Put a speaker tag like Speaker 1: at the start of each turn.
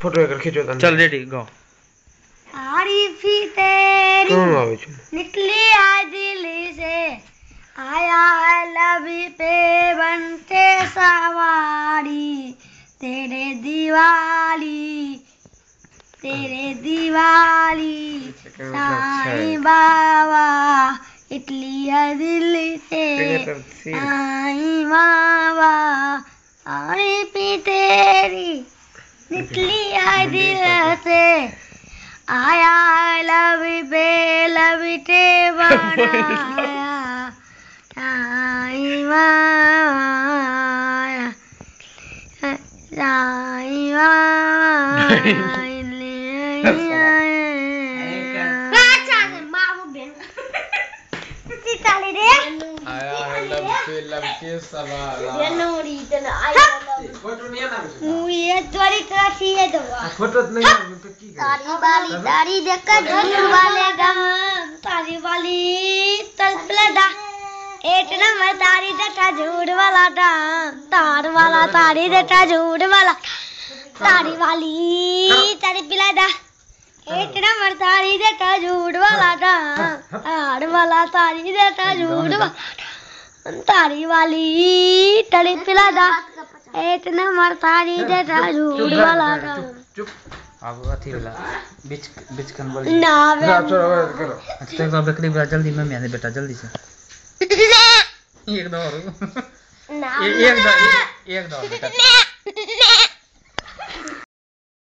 Speaker 1: photo एक खींचो तने
Speaker 2: चल रेडी गो
Speaker 3: तारीफी तेरी
Speaker 1: कौन आवे छे
Speaker 3: निकली आ दिल से आया है लबी पे बनते सवारी तेरे दिवाली साईं बाबा इटली है दिल से साईं बाबा तारीफी तेरी निकली है दिल से आया लबीटे बनाया साईं बाबा साईं
Speaker 1: लबके सवाला
Speaker 3: नोरी तन आया
Speaker 1: फोटो नहीं आना
Speaker 3: ये त्वरी त्रासी है दवा
Speaker 1: फोटो नहीं आना तो की
Speaker 3: तारी वाली तारी देखकर झूठ वाले गम तारी वाली तलपलदा एक नंबर तारी देखा झूठ वाला डाम तार वाला तारी देखा झूठ वाला तारी वाली तारी पिलादा एक नंबर तारी देखा झूठ वाला डाम तार वाला तारी देखा झूठ वाला तारी वाली तारी पिलादा एक नंबर तारी देखा झूठ वाला डाम
Speaker 1: चुप
Speaker 2: अब अथी वाला बीच कन बोल
Speaker 3: ना
Speaker 1: चलो करो
Speaker 2: अच्छा तो बकरी बेटा जल्दी मम्मी आने बेटा जल्दी से एक दो और
Speaker 3: ना
Speaker 2: एक दो बेटा